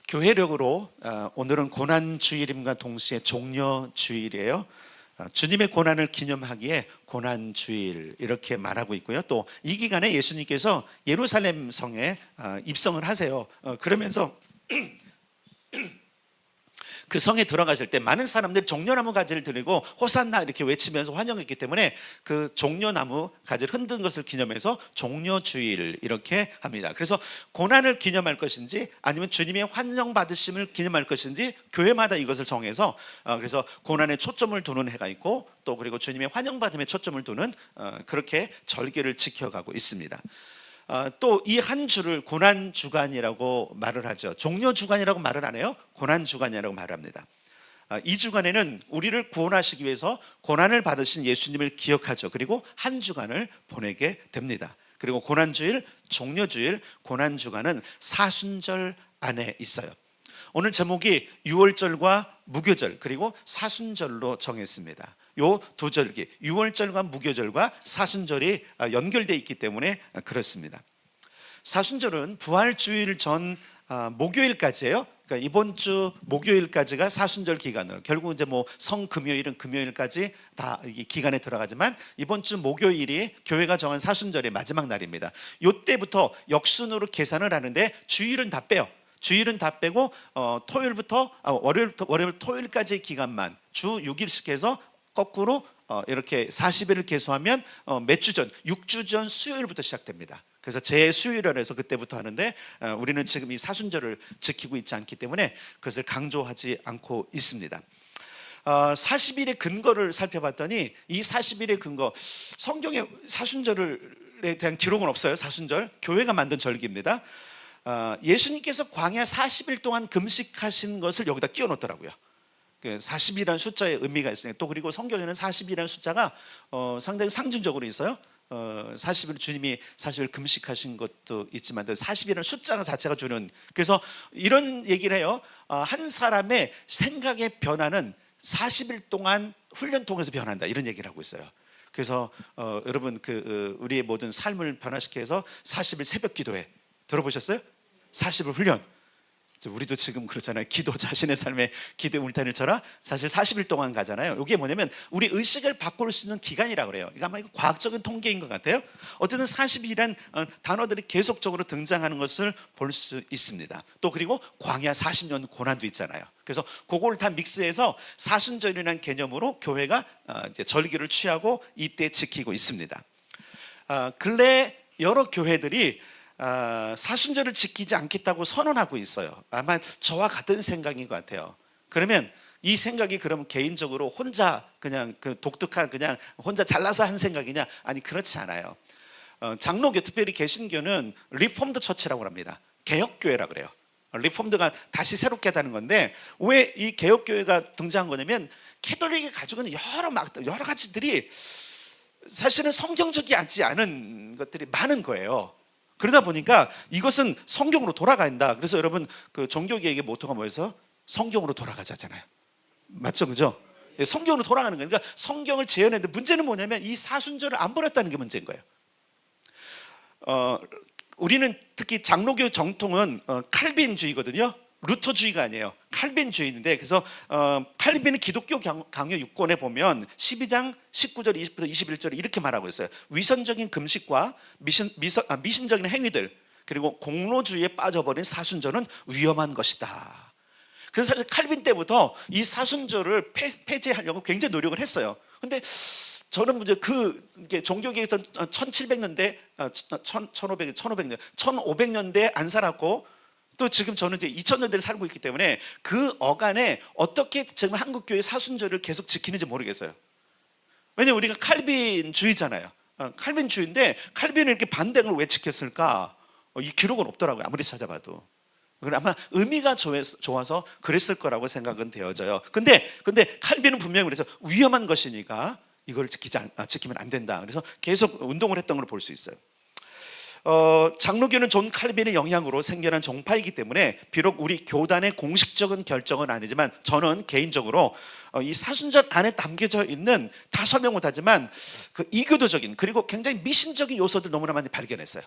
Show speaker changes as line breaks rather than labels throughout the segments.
교회력으로 오늘은 고난주일임과 동시에 종려주일이에요. 주님의 고난을 기념하기에 고난주일 이렇게 말하고 있고요. 또 이 기간에 예수님께서 예루살렘 성에 입성을 하세요. 그러면서 그 성에 들어가실 때 많은 사람들이 종려나무 가지를 들고 호산나 이렇게 외치면서 환영했기 때문에 그 종려나무 가지를 흔든 것을 기념해서 종려주일 이렇게 합니다. 그래서 고난을 기념할 것인지 아니면 주님의 환영받으심을 기념할 것인지 교회마다 이것을 정해서 그래서 고난에 초점을 두는 해가 있고 또 그리고 주님의 환영받음에 초점을 두는 그렇게 절기를 지켜가고 있습니다. 또 이 한 주를 고난주간이라고 말을 하죠. 종려주간이라고 말을 안 해요. 고난주간이라고 말합니다. 이 주간에는 우리를 구원하시기 위해서 고난을 받으신 예수님을 기억하죠. 그리고 한 주간을 보내게 됩니다. 그리고 고난주일, 종려주일, 고난주간은 사순절 안에 있어요. 오늘 제목이 유월절과 무교절 그리고 사순절로 정했습니다. 요 두 절기, 유월절과 무교절과 사순절이 연결되어 있기 때문에 그렇습니다. 사순절은 부활주일 전 목요일까지예요. 그러니까 이번 주 목요일까지가 사순절 기간으로 결국 이제 뭐 성금요일은 금요일까지 다 이 기간에 들어가지만 이번 주 목요일이 교회가 정한 사순절의 마지막 날입니다. 요때부터 역순으로 계산을 하는데 주일은 다 빼요. 주일은 다 빼고 토요일부터 월요일 토요일까지 기간만 주 6일씩 해서 거꾸로 이렇게 40일을 계수하면 몇 주 전, 6주 전 수요일부터 시작됩니다. 그래서 제수요일을 해서 그때부터 하는데 우리는 지금 이 사순절을 지키고 있지 않기 때문에 그것을 강조하지 않고 있습니다. 40일의 근거를 살펴봤더니 이 40일의 근거, 성경에 사순절에 대한 기록은 없어요. 사순절, 교회가 만든 절기입니다. 예수님께서 광야 40일 동안 금식하신 것을 여기다 끼워 놓더라고요. 40이라는 숫자의 의미가 있어요. 또 그리고 성경에는 40이라는 숫자가 상당히 상징적으로 있어요. 40일 주님이 40일 금식하신 것도 있지만 40이라는 숫자 자체가 주는, 그래서 이런 얘기를 해요. 한 사람의 생각의 변화는 40일 동안 훈련 통해서 변한다, 이런 얘기를 하고 있어요. 그래서 여러분 우리의 모든 삶을 변화시켜서 40일 새벽 기도회 들어보셨어요? 40일 훈련. 우리도 지금 그렇잖아요. 기도, 자신의 삶에 기도의 울타리를 쳐라. 사실 40일 동안 가잖아요. 이게 뭐냐면 우리 의식을 바꿀 수 있는 기간이라고 그래요. 이거 아마 과학적인 통계인 것 같아요. 어쨌든 40일이란 단어들이 계속적으로 등장하는 것을 볼 수 있습니다. 또 그리고 광야 40년 고난도 있잖아요. 그래서 그걸 다 믹스해서 사순절이라는 개념으로 교회가 이제 절기를 취하고 이때 지키고 있습니다. 근래 여러 교회들이 사순절을 지키지 않겠다고 선언하고 있어요. 아마 저와 같은 생각인 것 같아요. 그러면 이 생각이 그러면 개인적으로 혼자 그냥 독특한 그냥 혼자 잘나서 한 생각이냐? 아니, 그렇지 않아요. 장로교, 특별히 개신교는 리폼드 처치라고 합니다. 개혁교회라고 그래요. 리폼드가 다시 새롭게 하다는 건데, 왜 이 개혁교회가 등장한 거냐면 캐톨릭이 가지고 있는 여러 가지들이 사실은 성경적이지 않은 것들이 많은 거예요. 그러다 보니까 이것은 성경으로 돌아가야 한다. 그래서 여러분 종교개혁의 모토가 뭐여서 성경으로 돌아가자잖아요. 맞죠, 그죠? 성경으로 돌아가는 거예요. 그러니까 성경을 재현했는데 문제는 뭐냐면 이 사순절을 안 버렸다는 게 문제인 거예요. 우리는 특히 장로교 정통은 칼빈주의거든요. 루터주의가 아니에요. 칼빈주의인데, 그래서 칼빈은 기독교 강요 6권에 보면 12장 19절 20부터 21절에 이렇게 말하고 있어요. 위선적인 금식과 미신적인 행위들, 그리고 공로주의에 빠져버린 사순절은 위험한 것이다. 그래서 사실 칼빈 때부터 이 사순절을 폐지하려고 굉장히 노력을 했어요. 근데 저는 이제 종교계에서 1700년대, 1500년대에 안 살았고, 또 지금 저는 이제 2000년대를 살고 있기 때문에 그 어간에 어떻게 지금 한국교회 사순절을 계속 지키는지 모르겠어요. 왜냐면 우리가 칼빈주의잖아요. 칼빈주의인데 칼빈을 이렇게 반대를 왜 지켰을까? 이 기록은 없더라고요. 아무리 찾아봐도. 아마 의미가 좋아서 그랬을 거라고 생각은 되어져요. 근데 칼빈은 분명히 그래서 위험한 것이니까 이걸 지키면 안 된다. 그래서 계속 운동을 했던 걸 볼 수 있어요. 장로교는 존 칼빈의 영향으로 생겨난 종파이기 때문에 비록 우리 교단의 공식적인 결정은 아니지만 저는 개인적으로 이 사순절 안에 담겨져 있는, 다 설명 못하지만 이교도적인 그리고 굉장히 미신적인 요소들 너무나 많이 발견했어요.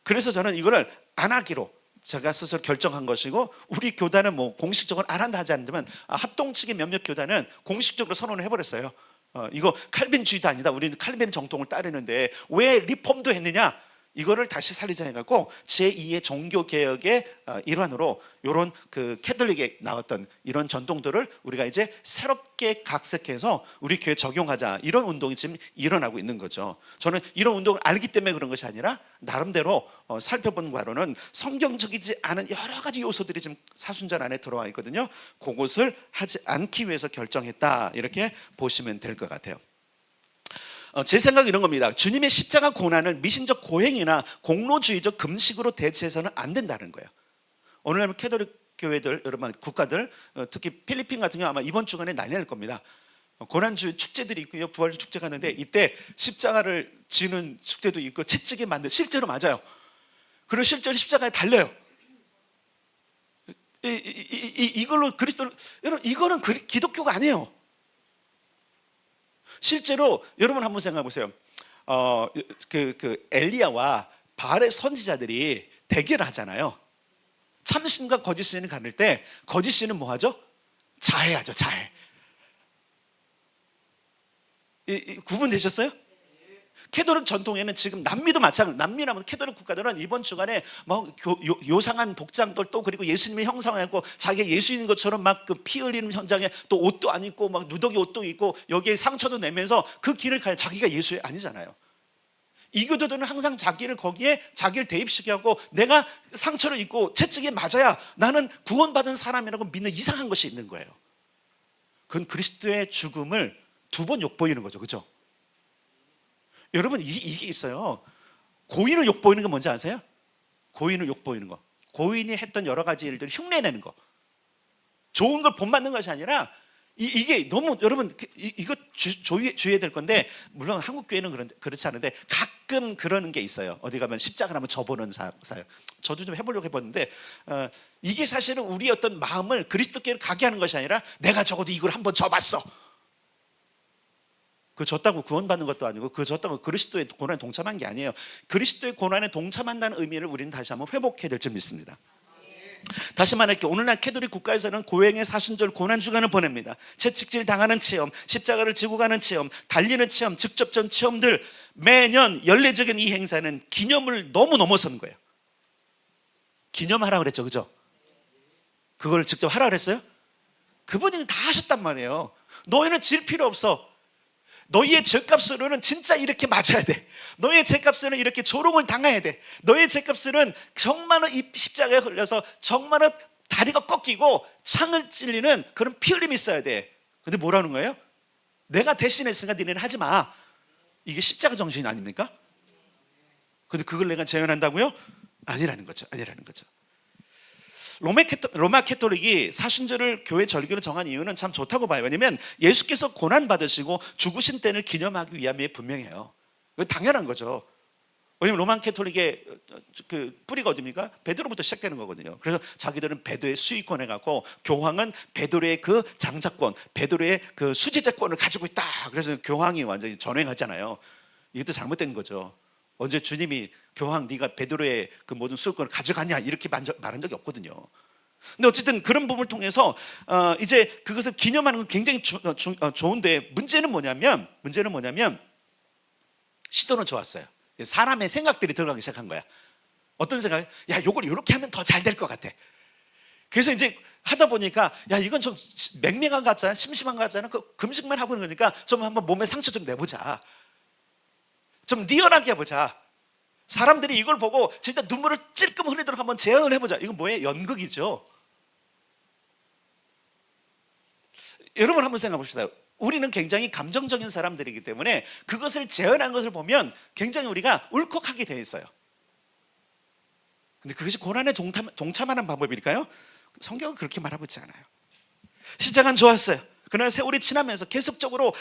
그래서 저는 이거를 안 하기로 제가 스스로 결정한 것이고, 우리 교단은 뭐 공식적으로 안 한다 하지 않지만 합동 측의 몇몇 교단은 공식적으로 선언을 해버렸어요. 이거 칼빈주의도 아니다, 우리는 칼빈 정통을 따르는데 왜 리폼도 했느냐, 이거를 다시 살리자 해갖고 제2의 종교개혁의 일환으로 이런 그 캐톨릭에 나왔던 이런 전통들을 우리가 이제 새롭게 각색해서 우리 교회에 적용하자, 이런 운동이 지금 일어나고 있는 거죠. 저는 이런 운동을 알기 때문에 그런 것이 아니라 나름대로 살펴본 바로는 성경적이지 않은 여러 가지 요소들이 지금 사순절 안에 들어와 있거든요. 그것을 하지 않기 위해서 결정했다, 이렇게 보시면 될 것 같아요. 제 생각은 이런 겁니다. 주님의 십자가 고난을 미신적 고행이나 공로주의적 금식으로 대체해서는 안 된다는 거예요. 오늘날 캐톨릭 교회들, 여러분 국가들, 특히 필리핀 같은 경우 아마 이번 주간에 난리 날 겁니다. 고난주의 축제들이 있고요, 부활주 축제가 하는데 이때 십자가를 지는 축제도 있고 채찍에 만든, 실제로 맞아요. 그리고 실제로 십자가에 달려요. 이걸로 그리스도, 여러분 이거는 기독교가 아니에요. 실제로 여러분 한번 생각해 보세요. 엘리야와 바알의 선지자들이 대결을 하잖아요. 참신과 거짓신을 가릴 때 거짓신은 뭐 하죠? 자해하죠, 자해. 구분되셨어요? 캐톨릭 전통에는 지금 남미도 마찬가지로, 남미라면 캐톨릭 국가들은 이번 주간에 뭐 요상한 복장들, 또 그리고 예수님의 형상하고 자기가 예수인 것처럼 막 그 피 흘리는 현장에 또 옷도 안 입고 막 누더기 옷도 입고 여기에 상처도 내면서 그 길을 가요. 자기가 예수 아니잖아요. 이교도들은 항상 자기를 거기에 자기를 대입시키고 내가 상처를 입고 채찍에 맞아야 나는 구원받은 사람이라고 믿는 이상한 것이 있는 거예요. 그건 그리스도의 죽음을 두 번 욕보이는 거죠, 그렇죠? 여러분 이게 있어요. 고인을 욕보이는 건 뭔지 아세요? 고인을 욕보이는 거, 고인이 했던 여러 가지 일들을 흉내내는 거, 좋은 걸 본받는 것이 아니라 이게 너무, 여러분 이거 주의해야 될 건데, 물론 한국 교회는 그렇지 않은데 가끔 그러는 게 있어요. 어디 가면 십자가를 한번 접어보는 사역, 저도 좀 해보려고 해봤는데 이게 사실은 우리 어떤 마음을 그리스도께로 가게 하는 것이 아니라 내가 적어도 이걸 한번 접었어, 그 졌다고 구원받는 것도 아니고 그 졌다고 그리스도의 고난에 동참한 게 아니에요. 그리스도의 고난에 동참한다는 의미를 우리는 다시 한번 회복해야 될 줄 믿습니다. 다시 말할게요. 오늘날 캐톨릭 국가에서는 고행의 사순절 고난주간을 보냅니다. 채찍질 당하는 체험, 십자가를 지고 가는 체험, 달리는 체험, 직접전 체험들, 매년 연례적인 이 행사는 기념을 너무 넘어선 거예요. 기념하라 그랬죠, 그죠? 그걸 직접 하라 그랬어요? 그분이 다 하셨단 말이에요. 너희는 질 필요 없어. 너희의 죄값으로는 진짜 이렇게 맞아야 돼. 너희의 죄값으로는 이렇게 조롱을 당해야 돼. 너희의 죄값으로는 정말로 이 십자가에 걸려서 정말로 다리가 꺾이고 창을 찔리는 그런 피 흘림이 있어야 돼. 근데 뭐라는 거예요? 내가 대신했으니까 니네는 하지 마. 이게 십자가 정신 아닙니까? 근데 그걸 내가 재현한다고요? 아니라는 거죠. 아니라는 거죠. 로마 캐톨릭이 사순절을 교회 절기로 정한 이유는 참 좋다고 봐요. 왜냐하면 예수께서 고난 받으시고 죽으신 때를 기념하기 위함이 분명해요. 당연한 거죠. 왜냐하면 로마 캐톨릭의 그 뿌리가 어디입니까? 베드로부터 시작되는 거거든요. 그래서 자기들은 베드로의 수익권에 갖고 교황은 베드로의 그 장자권, 베드로의 그 수제자권을 가지고 있다. 그래서 교황이 완전히 전횡하잖아요. 이것도 잘못된 거죠. 언제 주님이 교황 네가 베드로의 그 모든 수익권을 가져가냐 이렇게 말한 적이 없거든요. 근데 어쨌든 그런 부분을 통해서 이제 그것을 기념하는 건 굉장히 좋은데 문제는 뭐냐면 시도는 좋았어요. 사람의 생각들이 들어가기 시작한 거야. 어떤 생각? 야, 이걸 이렇게 하면 더 잘 될 것 같아. 그래서 이제 하다 보니까 야, 이건 좀 맹맹한 것 같잖아, 심심한 것 같잖아. 그 금식만 하고 있는 거니까 좀 한번 몸에 상처 좀 내보자. 좀 리얼하게 해보자. 사람들이 이걸 보고 진짜 눈물을 찔끔 흘리도록 한번 재현을 해보자. 이건 뭐예요? 연극이죠. 여러분 한번 생각해 봅시다. 우리는 굉장히 감정적인 사람들이기 때문에 그것을 재현한 것을 보면 굉장히 우리가 울컥하게 되어 있어요. 근데 그것이 고난에 동참하는 방법일까요? 성경은 그렇게 말하고 있지 않아요. 시작은 좋았어요. 그러나 세월이 지나면서 계속적으로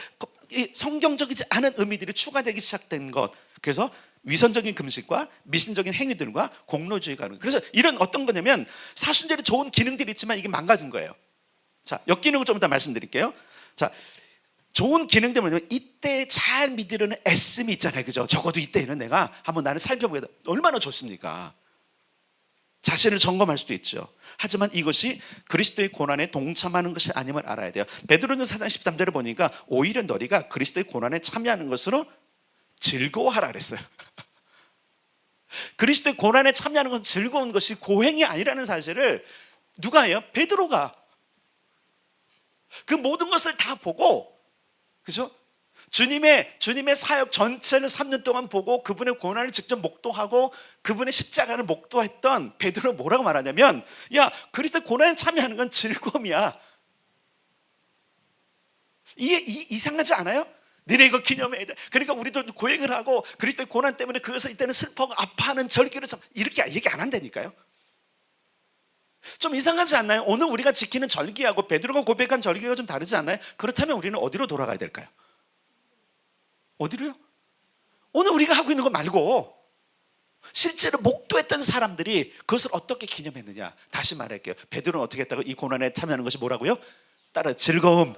성경적이지 않은 의미들이 추가되기 시작된 것. 그래서 위선적인 금식과 미신적인 행위들과 공로주의가 하는. 그래서 이런 어떤 거냐면 사순절에 좋은 기능들이 있지만 이게 망가진 거예요. 자, 역기능을 좀 이따 말씀드릴게요. 자, 좋은 기능들 뭐냐면 이때 잘 믿으려는 애씀이 있잖아요, 그죠? 적어도 이때는 내가 한번 나를 살펴보겠다. 얼마나 좋습니까? 자신을 점검할 수도 있죠. 하지만 이것이 그리스도의 고난에 동참하는 것이 아님을 알아야 돼요. 베드로전서 4장 13절을 보니까 오히려 너희가 그리스도의 고난에 참여하는 것으로 즐거워하라 그랬어요. 그리스도의 고난에 참여하는 것은 즐거운 것이 고행이 아니라는 사실을 누가 해요? 베드로가. 그 모든 것을 다 보고, 그죠? 주님의 사역 전체를 3년 동안 보고 그분의 고난을 직접 목도하고 그분의 십자가를 목도했던 베드로는 뭐라고 말하냐면, 야, 그리스도의 고난에 참여하는 건 즐거움이야. 이게 이상하지 않아요? 너네 이거 기념해야 돼. 그러니까 우리도 고행을 하고 그리스도의 고난 때문에 그것을 이때는 슬퍼하고 아파하는 절기를 이렇게 얘기 안 한다니까요. 좀 이상하지 않나요? 오늘 우리가 지키는 절기하고 베드로가 고백한 절기가 좀 다르지 않나요? 그렇다면 우리는 어디로 돌아가야 될까요? 어디로요? 오늘 우리가 하고 있는 거 말고 실제로 목도했던 사람들이 그것을 어떻게 기념했느냐. 다시 말할게요. 베드로는 어떻게 했다고? 이 고난에 참여하는 것이 뭐라고요? 따라 즐거움.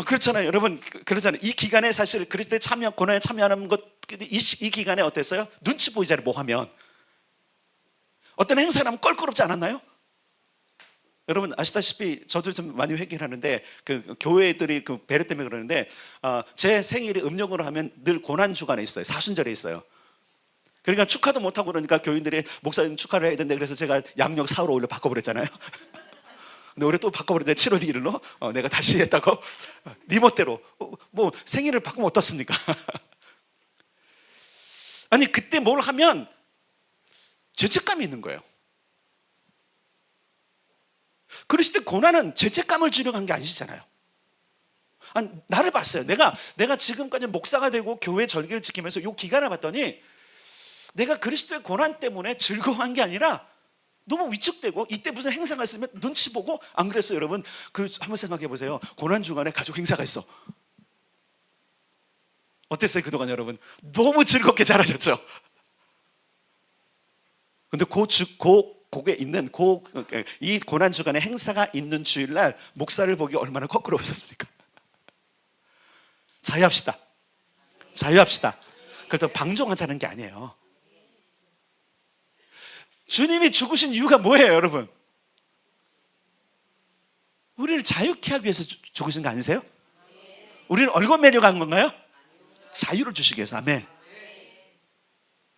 그렇잖아요. 여러분, 그렇잖아요. 이 기간에 사실 그리스도의 참여, 고난에 참여하는 것, 이 기간에 어땠어요? 눈치 보이잖아요. 뭐 하면. 어떤 행사를 하면 껄끄럽지 않았나요? 여러분 아시다시피 저도 좀 많이 회개를 하는데 그 교회들이 그 배려 때문에 그러는데 제 생일이 음력으로 하면 늘 고난주간에 있어요. 사순절에 있어요. 그러니까 축하도 못하고 그러니까 교인들이 목사님 축하를 해야 되는데 그래서 제가 양력 4월 5일로 바꿔버렸잖아요. 근데 올해 또 바꿔버렸는데 7월 1일로 내가 다시 했다고. 네 멋대로 뭐 생일을 바꾸면 어떻습니까? 아니 그때 뭘 하면 죄책감이 있는 거예요. 그리스도의 고난은 죄책감을 주려고 한 게 아니잖아요. 아니, 나를 봤어요. 내가 지금까지 목사가 되고 교회 절기를 지키면서 이 기간을 봤더니 내가 그리스도의 고난 때문에 즐거워한 게 아니라 너무 위축되고 이때 무슨 행사가 있으면 눈치 보고. 안 그랬어요 여러분? 한번 생각해 보세요. 고난 주간에 가족 행사가 있어. 어땠어요 그동안 여러분? 너무 즐겁게 잘하셨죠? 근데 곡에 있는 이 고난 주간에 행사가 있는 주일날 목사를 보기 얼마나 거꾸러우셨습니까? 자유합시다. 그래도 방종하자는 게 아니에요. 주님이 죽으신 이유가 뭐예요 여러분? 우리를 자유케 하기 위해서 죽으신 거 아니세요? 우리를 얼거매려고 한 건가요? 자유를 주시기 위해서. 아멘.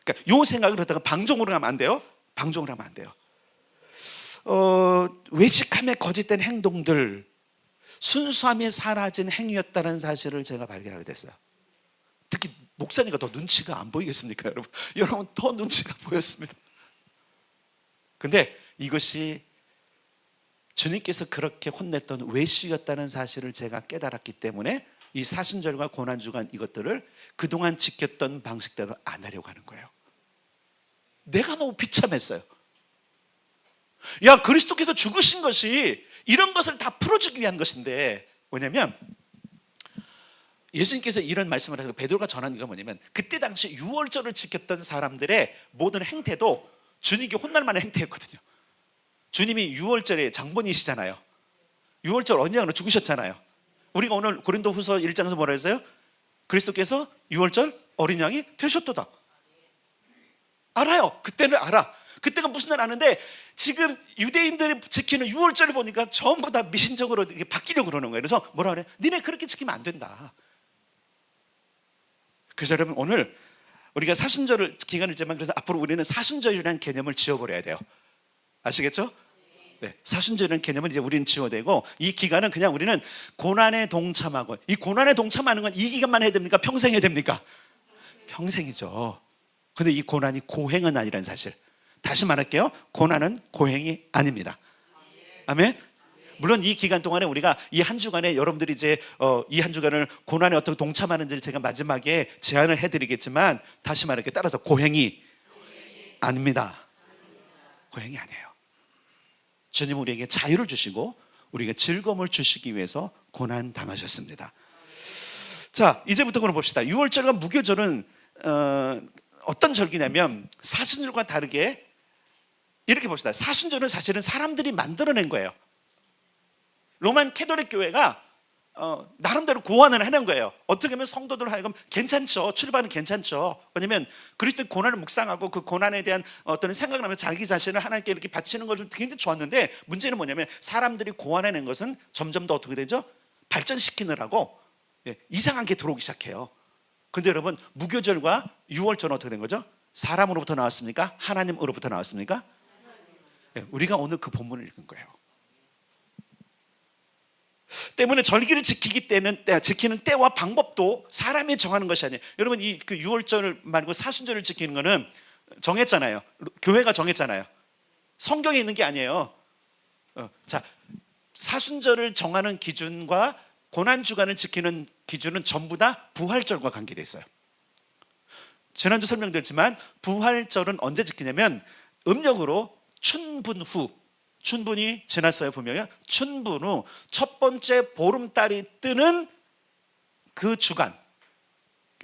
그러니까 요 생각을 하다가 방종으로 하면 안 돼요. 외식함에 거짓된 행동들, 순수함이 사라진 행위였다는 사실을 제가 발견하게 됐어요. 특히 목사니까 더 눈치가 안 보이겠습니까 여러분? 여러분 더 눈치가 보였습니다. 근데 이것이 주님께서 그렇게 혼냈던 외식이었다는 사실을 제가 깨달았기 때문에 이 사순절과 고난주간 이것들을 그동안 지켰던 방식대로 안 하려고 하는 거예요. 내가 너무 비참했어요. 야, 그리스도께서 죽으신 것이 이런 것을 다 풀어주기 위한 것인데, 뭐냐면 예수님께서 이런 말씀을 하고 베드로가 전한 게 뭐냐면 그때 당시 유월절을 지켰던 사람들의 모든 행태도 주님께 혼날 만한 행태였거든요. 주님이 유월절에 장본이시잖아요. 유월절 언제나 죽으셨잖아요. 우리가 오늘 고린도후서 1장에서 뭐라 했어요? 그리스도께서 유월절 어린 양이 되셨도다. 알아요. 그때는 알아. 그때가 무슨 날 아는데 지금 유대인들이 지키는 유월절을 보니까 전부 다 미신적으로 바뀌려고 그러는 거예요. 그래서 뭐라 그래? 니네 그렇게 지키면 안 된다. 그래서 여러분 오늘 우리가 사순절을 기간을 있지만 그래서 앞으로 우리는 사순절이라는 개념을 지워버려야 돼요. 아시겠죠? 네, 사순절이라는 개념을 이제 우리는 지워내고 이 기간은 그냥 우리는 고난에 동참하고, 이 고난에 동참하는 건 이 기간만 해야 됩니까? 평생 해야 됩니까? 평생이죠. 근데 이 고난이 고행은 아니라는 사실. 다시 말할게요. 고난은 고행이 아닙니다. 아멘. 물론 이 기간 동안에 우리가 이 한 주간에 여러분들이 이제 이 한 주간을 고난에 어떻게 동참하는지를 제가 마지막에 제안을 해드리겠지만 다시 말할게요. 따라서 고행이 아닙니다. 고행이 아니에요. 주님은 우리에게 자유를 주시고 우리에게 즐거움을 주시기 위해서 고난 당하셨습니다. 자, 이제부터 그럼 봅시다. 유월절과 무교절은 어떤 절기냐면 사순절과 다르게 이렇게 봅시다. 사순절은 사실은 사람들이 만들어낸 거예요. 로만 캐톨릭 교회가 나름대로 고안을 해낸 거예요. 어떻게 보면 성도들 하여금 괜찮죠. 출발은 괜찮죠. 왜냐면 그리스도의 고난을 묵상하고 그 고난에 대한 어떤 생각을 하면서 자기 자신을 하나님께 이렇게 바치는 것을 굉장히 좋았는데, 문제는 뭐냐면 사람들이 고안해낸 것은 점점 더 어떻게 되죠? 발전시키느라고 이상한 게 들어오기 시작해요. 근데 여러분, 무교절과 유월절은 어떻게 된 거죠? 사람으로부터 나왔습니까? 하나님으로부터 나왔습니까? 우리가 오늘 그 본문을 읽은 거예요. 때문에 절기를 지키는 때와 방법도 사람이 정하는 것이 아니에요. 여러분, 이 그 유월절 말고 사순절을 지키는 거는 정했잖아요. 교회가 정했잖아요. 성경에 있는 게 아니에요. 자, 사순절을 정하는 기준과 고난 주간을 지키는 기준은 전부 다 부활절과 관계돼 있어요. 지난주 설명드렸지만 부활절은 언제 지키냐면 음력으로 춘분 후, 춘분이 지났어요. 분명히 춘분 후 첫 번째 보름달이 뜨는 그 주간.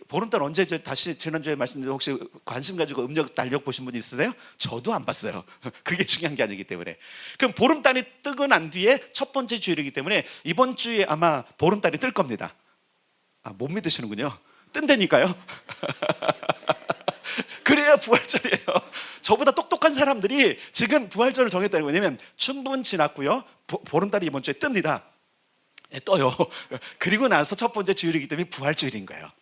보름달 언제죠? 다시 지난주에 말씀드린, 혹시 관심 가지고 음력 달력 보신 분 있으세요? 저도 안 봤어요. 그게 중요한 게 아니기 때문에. 그럼 보름달이 뜨고 난 뒤에 첫 번째 주일이기 때문에 이번 주에 아마 보름달이 뜰 겁니다. 못 믿으시는군요. 뜬다니까요. 그래야 부활절이에요. 저보다 똑똑한 사람들이 지금 부활절을 정했다는 거예요. 왜냐면 춘분 지났고요, 보름달이 이번 주에 뜹니다. 떠요. 그리고 나서 첫 번째 주일이기 때문에 부활주일인 거예요.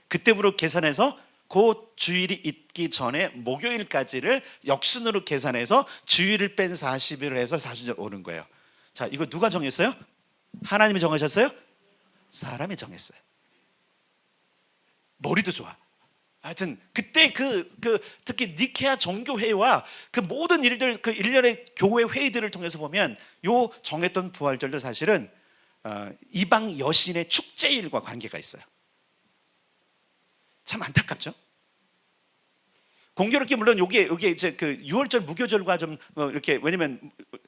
그때부터 계산해서 그 주일이 있기 전에 목요일까지를 역순으로 계산해서 주일을 뺀 40일을 해서 사순절 오는 거예요. 자, 이거 누가 정했어요? 하나님이 정하셨어요? 사람이 정했어요. 머리도 좋아. 하여튼 그때 특히 니케아 정교회와 그 모든 일들, 그 일련의 교회 회의들을 통해서 보면 요 정했던 부활절도 사실은 이방 여신의 축제일과 관계가 있어요. 참 안타깝죠. 공교롭게 물론 요게 이제 그 유월절 무교절과 좀 이렇게, 왜냐면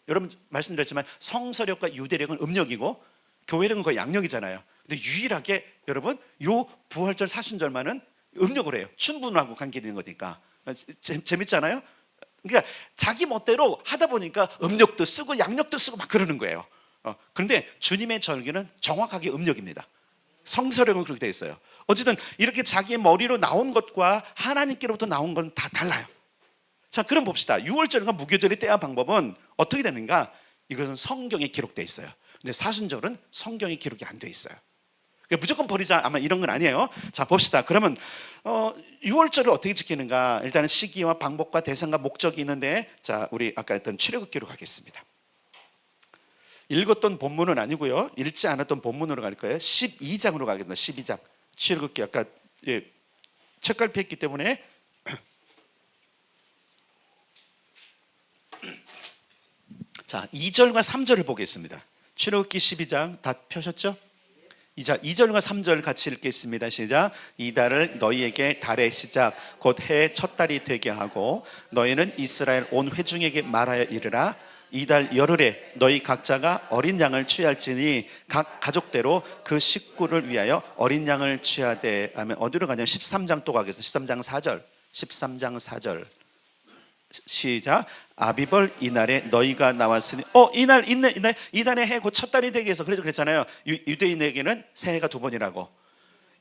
여러분 말씀드렸지만 성서력과 유대력은 음력이고 교회력은 거의 양력이잖아요. 근데 유일하게 여러분 요 부활절 사순절만은 음력으로 해요. 춘분하고 관계되는 거니까. 재밌잖아요. 그러니까 자기 멋대로 하다 보니까 음력도 쓰고 양력도 쓰고 막 그러는 거예요. 그런데 주님의 절기는 정확하게 음력입니다. 성서력은 그렇게 되어 있어요. 어쨌든 이렇게 자기의 머리로 나온 것과 하나님께로부터 나온 건 다 달라요. 자, 그럼 봅시다. 유월절과 무교절의 때와 방법은 어떻게 되는가? 이것은 성경에 기록되어 있어요. 근데 사순절은 성경에 기록이 안 되어 있어요. 무조건 버리자, 아마 이런 건 아니에요. 자, 봅시다. 그러면 유월절을 어떻게 지키는가? 일단은 시기와 방법과 대상과 목적이 있는데, 자, 우리 아까 했던 출애굽기로 가겠습니다. 읽었던 본문은 아니고요, 읽지 않았던 본문으로 갈 거예요. 12장으로 가겠습니다. 12장. 출애굽기 아까 책갈피 했기 때문에 자, 2절과 3절을 보겠습니다. 출애굽기 12장 다 펴셨죠? 2절과 3절 같이 읽겠습니다. 시작. 이 달을 너희에게 달의 시작 곧 해의 첫 달이 되게 하고 너희는 이스라엘 온 회중에게 말하여 이르라. 이 달 열흘에 너희 각자가 어린 양을 취할지니 각 가족대로 그 식구를 위하여 어린 양을 취하되 하면 어디로 가냐면 13장 또 가겠습니다. 13장 4절. 13장 4절. 시작. 아비벌 이날에 너희가 나왔으니 이날 있네. 이날의 해 곧 첫 달이 되게 해서 그래서 그랬잖아요. 유대인에게는 새해가 두 번이라고.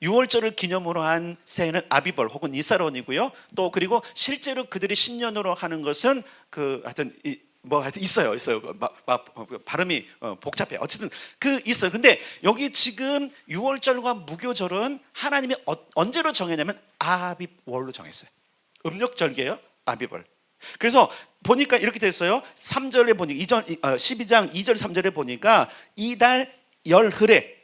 유월절을 기념으로 한 새해는 아비벌 혹은 이사론이고요. 또 그리고 실제로 그들이 신년으로 하는 것은 하여튼 있어요. 발음이 복잡해요. 어쨌든 있어요. 근데 여기 지금 유월절과 무교절은 하나님이 언제로 정했냐면 아비월로 정했어요. 음력절기예요. 아비월. 그래서 보니까 이렇게 됐어요. 3절에 보니까 12장 2절 3절에 보니까 이달 열흘에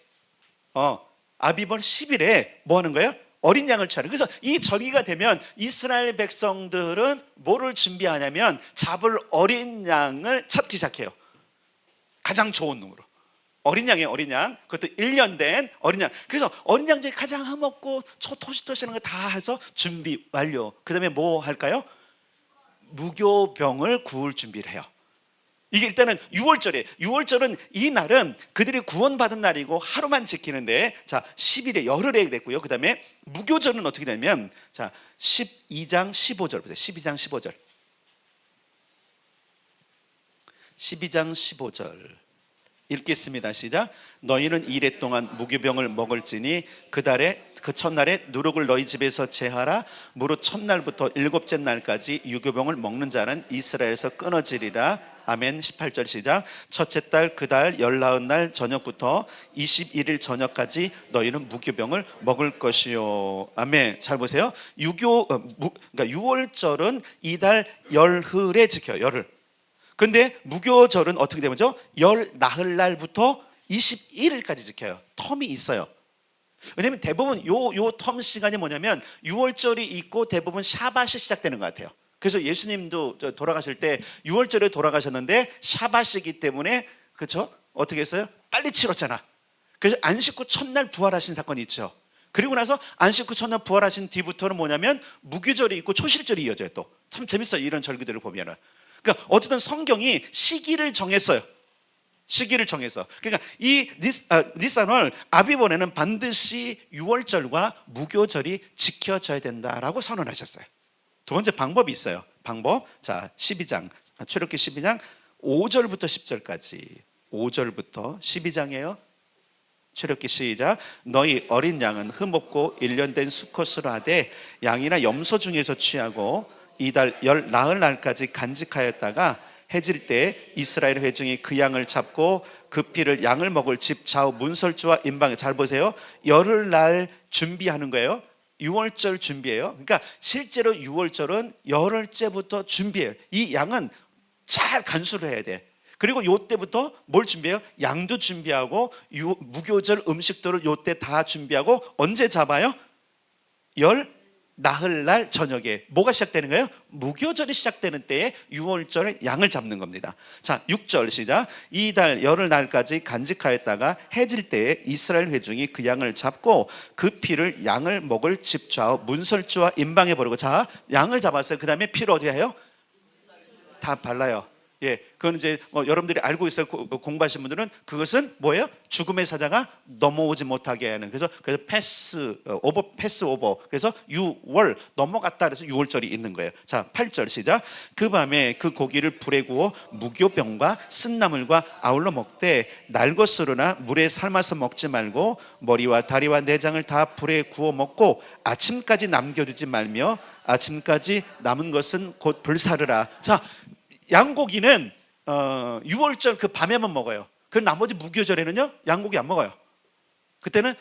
아비벌 10일에 뭐 하는 거예요? 어린 양을 취하는. 그래서 이 절기가 되면 이스라엘 백성들은 뭐를 준비하냐면 잡을 어린 양을 찾기 시작해요. 가장 좋은 놈으로. 어린 양이에요. 어린 양. 그것도 1년 된 어린 양. 그래서 어린 양 중에 가장 흠없고 토시토시한 거 다 해서 준비 완료. 그 다음에 뭐 할까요? 무교병을 구울 준비를 해요. 이게 일단은 6월절이에요. 6월절은 이 날은 그들이 구원받은 날이고 하루만 지키는데, 자, 10일에 열흘에 그랬고요. 그 다음에 무교절은 어떻게 되냐면, 자, 12장 15절 보세요. 12장 15절. 읽겠습니다. 시작. 너희는 이레 동안 무교병을 먹을지니 그 첫날에 누룩을 너희 집에서 제하라. 무릇 첫날부터 일곱째 날까지 유교병을 먹는 자는 이스라엘에서 끊어지리라. 아멘. 18절 시작. 첫째 달 그 달 열나흔 날 저녁부터 21일 저녁까지 너희는 무교병을 먹을 것이요. 아멘. 잘 보세요. 그러니까 유월절은 이달 열흘에 지켜요. 열흘. 근데 무교절은 어떻게 되죠? 열 나흘 날부터 21일까지 지켜요. 텀이 있어요. 왜냐면 대부분 요 텀 시간이 뭐냐면 6월절이 있고 대부분 샤밧이 시작되는 것 같아요. 그래서 예수님도 돌아가실 때 6월절에 돌아가셨는데 샤밧이기 때문에 그렇죠? 어떻게 했어요? 빨리 치렀잖아. 그래서 안식 후 첫날 부활하신 사건이 있죠. 그리고 나서 안식 후 첫날 부활하신 뒤부터는 뭐냐면 무교절이 있고 초실절이 이어져요. 또 참 재밌어요. 이런 절기들을 보면은. 그러니까 어쨌든 성경이 시기를 정했어요. 시기를 정해서. 그러니까 이 니산월 아비번에는 반드시 6월절과 무교절이 지켜져야 된다라고 선언하셨어요. 두 번째 방법이 있어요. 방법. 자, 12장. 출애굽기 12장 5절부터 10절까지. 5절부터 12장이에요. 출애굽기 시작. 너희 어린 양은 흠없고 1년 된 수컷으로 하되 양이나 염소 중에서 취하고 이달 열 나흘 날까지 간직하였다가 해질 때 이스라엘 회중이 그 양을 잡고 그 피를 양을 먹을 집 좌우 문설주와 임방에. 잘 보세요. 열흘날 준비하는 거예요. 6월절 준비해요. 그러니까 실제로 6월절은 열흘째부터 준비해요. 이 양은 잘 간수를 해야 돼. 그리고 요때부터 뭘 준비해요? 양도 준비하고 무교절 음식들을 요때 다 준비하고 언제 잡아요? 열 나흘날 저녁에. 뭐가 시작되는 거예요? 무교절이 시작되는 때에 6월절에 양을 잡는 겁니다. 자, 6절 시작. 이달 열흘 날까지 간직하였다가 해질 때에 이스라엘 회중이 그 양을 잡고 그 피를 양을 먹을 집 좌우 문설주와 임방에 버리고. 자, 양을 잡았어요. 그 다음에 피를 어디에 해요? 다 발라요. 예, 그건 이제 여러분들이 알고 있어요. 공부하신 분들은 그것은 뭐예요? 죽음의 사자가 넘어오지 못하게 하는. 그래서 패스 오버. 그래서 6월 넘어갔다. 그래서 6월절이 있는 거예요. 자, 8절 시작. 그 밤에 그 고기를 불에 구워 무교병과 쓴나물과 아울러 먹되 날 것으로나 물에 삶아서 먹지 말고 머리와 다리와 내장을 다 불에 구워 먹고 아침까지 남겨두지 말며 아침까지 남은 것은 곧 불사르라. 자, 양고기는 6월절 그 밤에만 먹어요. 그 나머지 무교절에는요 양고기 안 먹어요. 그때는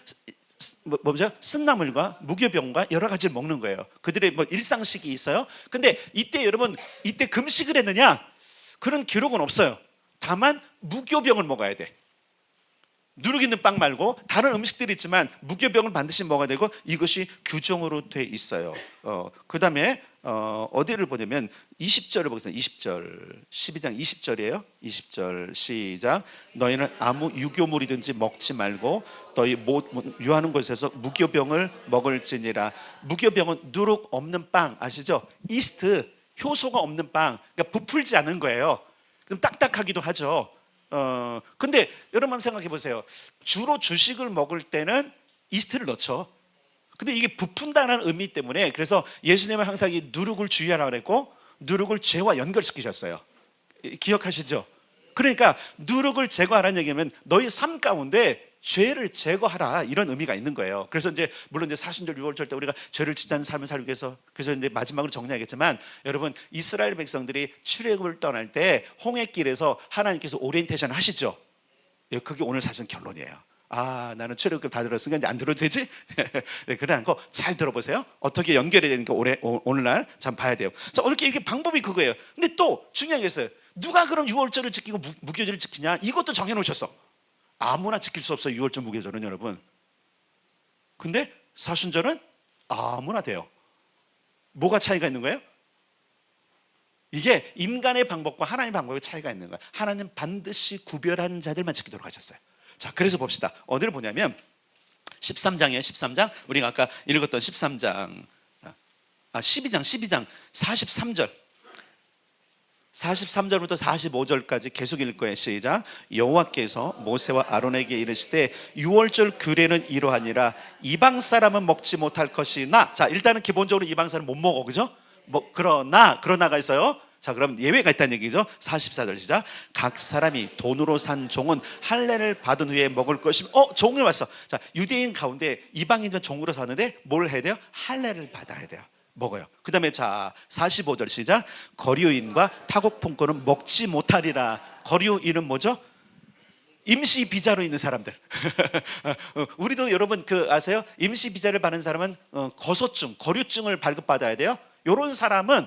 뭐죠? 쓴나물과 무교병과 여러 가지를 먹는 거예요. 그들의 뭐 일상식이 있어요. 근데 이때 여러분 이때 금식을 했느냐? 그런 기록은 없어요. 다만 무교병을 먹어야 돼. 누룩 있는 빵 말고 다른 음식들이 있지만 무교병을 반드시 먹어야 되고 이것이 규정으로 돼 있어요. 그 다음에 어디를 보냐면 20절을 보겠습니다. 20절 12장 20절이에요. 20절 시작. 너희는 아무 유교물이든지 먹지 말고 너희 유하는 곳에서 무교병을 먹을지니라. 무교병은 누룩 없는 빵 아시죠? 이스트 효소가 없는 빵. 그러니까 부풀지 않은 거예요. 좀 딱딱하기도 하죠. 근데 여러분 한번 생각해 보세요. 주로 주식을 먹을 때는 이스트를 넣죠. 근데 이게 부푼다는 의미 때문에 그래서 예수님은 항상 이 누룩을 주의하라고 그랬고 누룩을 죄와 연결시키셨어요. 기억하시죠? 그러니까 누룩을 제거하라는 얘기는 너희 삶 가운데 죄를 제거하라 이런 의미가 있는 거예요. 그래서 이제 물론 이제 사순절 6월절 때 우리가 죄를 짓지 않는 삶을 살기 위해서 그래서 이제 마지막으로 정리하겠지만 여러분 이스라엘 백성들이 출애굽을 떠날 때 홍해길에서 하나님께서 오리엔테이션 하시죠. 그게 오늘 사실 결론이에요. 아, 나는 출애굽을 다 들었으니까 이제 안 들어도 되지? 네, 그래 않고 잘 들어보세요. 어떻게 연결이 되는가 오늘날 참 봐야 돼요. 자, 오늘 이렇게 방법이 그거예요. 근데 또 중요한 게 있어요. 누가 그럼 6월절을 지키고 무교절을 지키냐? 이것도 정해놓으셨어. 아무나 지킬 수 없어요. 6월절 무교절은 여러분. 근데 사순절은 아무나 돼요. 뭐가 차이가 있는 거예요? 이게 인간의 방법과 하나님의 방법의 차이가 있는 거예요. 하나님 반드시 구별한 자들만 지키도록 하셨어요. 자, 그래서 봅시다. 어디를 보냐면 13장이에요. 13장. 우리가 아까 읽었던 13장 12장 43절 43절부터 45절까지 계속 읽을 거예요. 시작. 여호와께서 모세와 아론에게 이르시되 6월절 규례는 이러하니라. 이방 사람은 먹지 못할 것이나. 자, 일단은 기본적으로 이방 사람은 못 먹어. 그죠? 그러나가 있어요. 자, 그럼 예외가 있다는 얘기죠. 44절 시작. 각 사람이 돈으로 산 종은 할례를 받은 후에 먹을 것이면 종이 왔어. 자, 유대인 가운데 이방인은 종으로 사는데 뭘 해야 돼요? 할례를 받아야 돼요. 먹어요. 그 다음에 자 45절 시작. 거류인과 타국품꾼은 먹지 못하리라. 거류인은 뭐죠? 임시 비자로 있는 사람들. 우리도 여러분 아세요? 임시 비자를 받는 사람은 거소증, 거류증을 발급받아야 돼요. 이런 사람은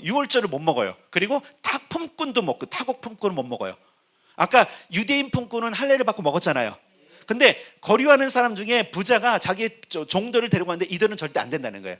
유월절을 못 먹어요. 그리고 타품꾼도 먹고 타국품꾼은 못 먹어요. 아까 유대인 품꾼은 할례를 받고 먹었잖아요. 근데 거류하는 사람 중에 부자가 자기 종들을 데리고 왔는데 이들은 절대 안 된다는 거예요.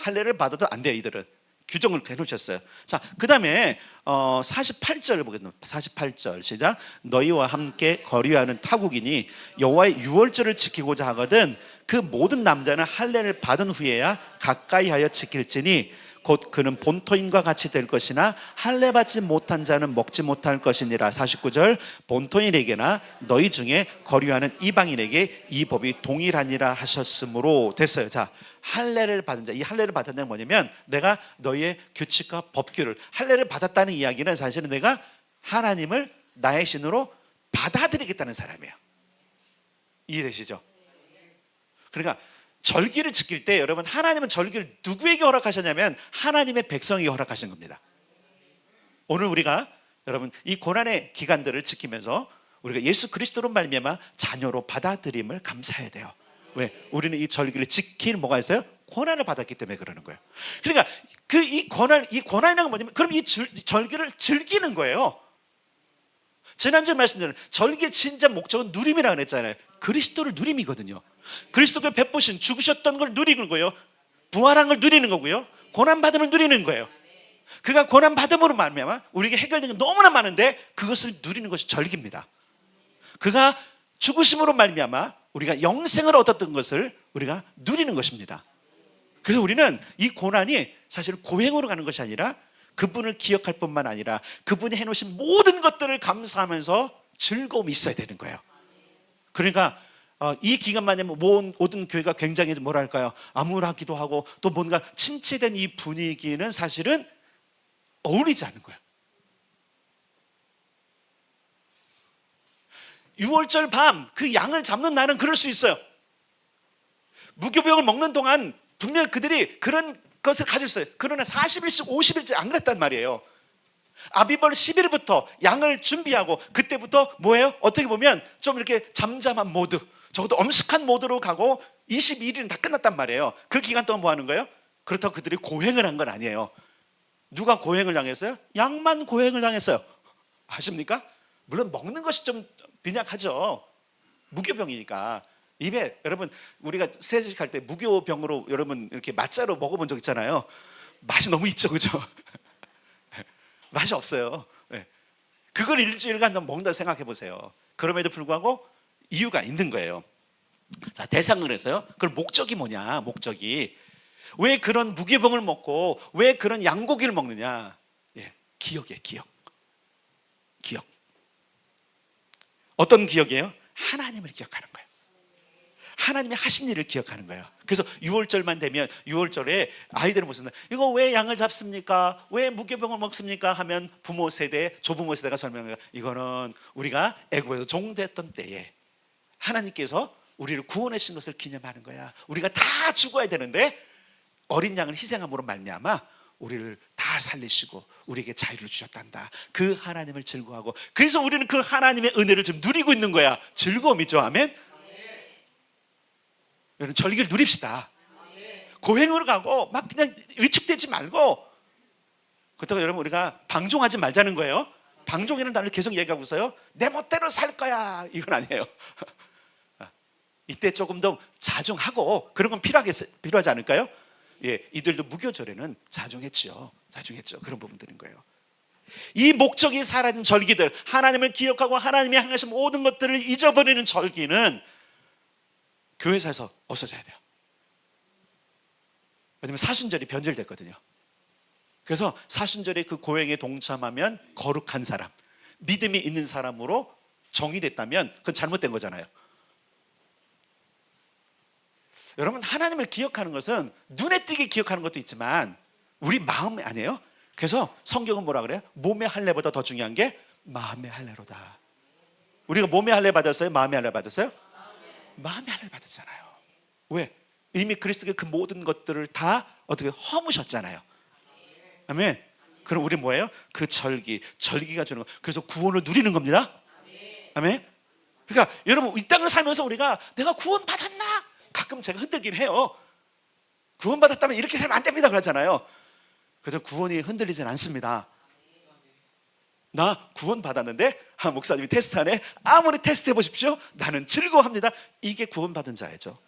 할례를 받아도 안 돼요. 이들은 규정을 해놓으셨어요. 자, 그 다음에 48절을 보겠습니다. 48절 시작. 너희와 함께 거류하는 타국인이 여호와의 유월절을 지키고자 하거든 그 모든 남자는 할례를 받은 후에야 가까이 하여 지킬지니 곧 그는 본토인과 같이 될 것이나 할례 받지 못한 자는 먹지 못할 것이니라. 49절. 본토인에게나 너희 중에 거류하는 이방인에게 이 법이 동일하니라 하셨으므로 됐어요. 자, 할례를 받은 자, 이 할례를 받은 자는 뭐냐면 내가 너희의 규칙과 법규를, 할례를 받았다는 이야기는 사실은 내가 하나님을 나의 신으로 받아들이겠다는 사람이에요. 이해되시죠? 그러니까 절기를 지킬 때 여러분, 하나님은 절기를 누구에게 허락하셨냐면 하나님의 백성에게 허락하신 겁니다. 오늘 우리가 여러분 이 고난의 기간들을 지키면서 우리가 예수 그리스도로 말미암아 자녀로 받아들임을 감사해야 돼요. 왜? 우리는 이 절기를 지킬 뭐가 있어요? 고난을 받았기 때문에 그러는 거예요. 그러니까 이 고난이라는 건 뭐냐면 그럼 이 절기를 즐기는 거예요. 지난주에 말씀드린 절기의 진짜 목적은 누림이라고 그랬잖아요. 그리스도를 누림이거든요. 그리스도가 베푸신 죽으셨던 걸 누리는 거예요. 부활한 걸 누리는 거고요. 고난받음을 누리는 거예요. 그가 고난받음으로 말미암아 우리에게 해결된 게 너무나 많은데 그것을 누리는 것이 절기입니다. 그가 죽으심으로 말미암아 우리가 영생을 얻었던 것을 우리가 누리는 것입니다. 그래서 우리는 이 고난이 사실 고행으로 가는 것이 아니라 그분을 기억할 뿐만 아니라 그분이 해놓으신 모든 것들을 감사하면서 즐거움이 있어야 되는 거예요. 그러니까 이 기간만 되면 모든 교회가 굉장히 뭐랄까요, 암울하기도 하고 또 뭔가 침체된 이 분위기는 사실은 어울리지 않는 거예요. 6월절 밤 그 양을 잡는 날은 그럴 수 있어요. 무교병을 먹는 동안 분명히 그들이 그런 것을 가지고 있어요. 그러나 40일씩 50일째 안 그랬단 말이에요. 아비벌 10일부터 양을 준비하고 그때부터 뭐예요? 어떻게 보면 좀 이렇게 잠잠한 모드, 적어도 엄숙한 모드로 가고 21일은 다 끝났단 말이에요. 그 기간 동안 뭐 하는 거예요? 그렇다고 그들이 고행을 한 건 아니에요. 누가 고행을 당했어요? 양만 고행을 당했어요. 아십니까? 물론 먹는 것이 좀 빈약하죠. 무교병이니까. 입에 여러분 우리가 세식할 때 무교병으로 여러분 이렇게 맛자로 먹어본 적 있잖아요. 맛이 너무 있죠, 그죠? 맛이 없어요. 그걸 일주일간 먹는다 생각해 보세요. 그럼에도 불구하고 이유가 있는 거예요. 자, 대상을 해서요. 그럼 목적이 뭐냐? 목적이 왜 그런 무교병을 먹고 왜 그런 양고기를 먹느냐? 기억이에요, 기억. 어떤 기억이에요? 하나님을 기억하는 거예요. 하나님이 하신 일을 기억하는 거예요. 그래서 6월절만 되면 6월절에 아이들은 무슨 이거 왜 양을 잡습니까? 왜 무교병을 먹습니까? 하면 부모 세대, 조부모 세대가 설명해요. 이거는 우리가 애굽에서 종됐던 때에 하나님께서 우리를 구원해 주신 것을 기념하는 거야. 우리가 다 죽어야 되는데 어린 양을 희생함으로 말미암아 우리를 다 살리시고 우리에게 자유를 주셨단다. 그 하나님을 즐거워하고 그래서 우리는 그 하나님의 은혜를 지금 누리고 있는 거야. 즐거움이죠. 아멘. 여러분 절기를 누립시다. 고행으로 가고 막 그냥 위축되지 말고. 그렇다고 여러분 우리가 방종하지 말자는 거예요. 방종이라는 단어를 계속 얘기하고 있어요. 내 멋대로 살 거야 이건 아니에요. 이때 조금 더 자중하고 그런 건 필요하지 않을까요? 이들도 무교절에는 자중했죠. 그런 부분들인 거예요. 이 목적이 사라진 절기들, 하나님을 기억하고 하나님이 향하신 모든 것들을 잊어버리는 절기는 교회사에서 없어져야 돼요. 왜냐하면 사순절이 변절됐거든요. 그래서 사순절에 그 고행에 동참하면 거룩한 사람, 믿음이 있는 사람으로 정의됐다면 그건 잘못된 거잖아요. 여러분 하나님을 기억하는 것은 눈에 띄게 기억하는 것도 있지만 우리 마음 아니에요? 그래서 성경은 뭐라 그래요? 몸의 할례보다 더 중요한 게 마음의 할례로다. 우리가 몸의 할례 받았어요? 마음의 할례 받았어요? 마음의 할례 받았잖아요. 왜? 이미 그리스도가 그 모든 것들을 다 어떻게 허무셨잖아요. 아멘. 그럼 우리 뭐예요? 그 절기가 주는 거. 그래서 구원을 누리는 겁니다. 아멘. 그러니까 여러분, 이 땅을 살면서 우리가 내가 구원 받았나? 가끔 제가 흔들긴 해요. 구원 받았다면 이렇게 살면 안 됩니다 그러잖아요. 그래서 구원이 흔들리진 않습니다. 나 구원 받았는데 목사님이 테스트하네. 아무리 테스트해 보십시오, 나는 즐거워합니다. 이게 구원 받은 자예죠.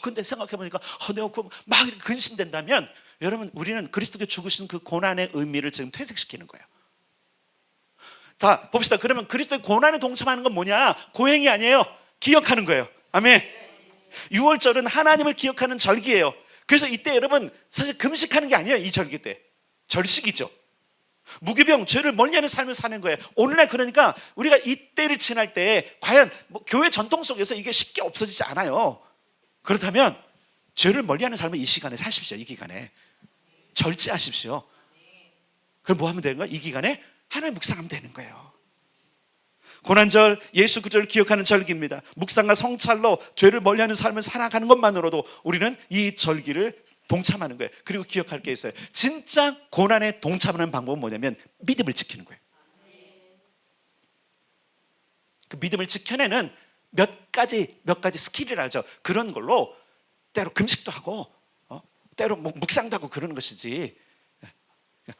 근데 생각해보니까 내가 구원 막 근심된다면, 여러분, 우리는 그리스도께 죽으신 그 고난의 의미를 지금 퇴색시키는 거예요. 자, 봅시다. 그러면 그리스도의 고난에 동참하는 건 뭐냐? 고행이 아니에요. 기억하는 거예요. 아멘. 6월절은 하나님을 기억하는 절기예요. 그래서 이때 여러분 사실 금식하는 게 아니에요. 이 절기 때 절식이죠. 무기병, 죄를 멀리하는 삶을 사는 거예요. 오늘날 그러니까 우리가 이때를 지날 때 과연 교회 전통 속에서 이게 쉽게 없어지지 않아요. 그렇다면 죄를 멀리하는 삶을 이 시간에 사십시오. 이 기간에 절제하십시오. 그럼 뭐 하면 되는 거야? 이 기간에 하나님 묵상하면 되는 거예요. 고난절, 예수 그절을 기억하는 절기입니다. 묵상과 성찰로 죄를 멀리하는 삶을 살아가는 것만으로도 우리는 이 절기를 동참하는 거예요. 그리고 기억할 게 있어요. 진짜 고난에 동참하는 방법은 뭐냐면 믿음을 지키는 거예요. 그 믿음을 지켜내는 몇 가지 스킬이라죠. 그런 걸로 때로 금식도 하고 때로 묵상도 하고 그러는 것이지,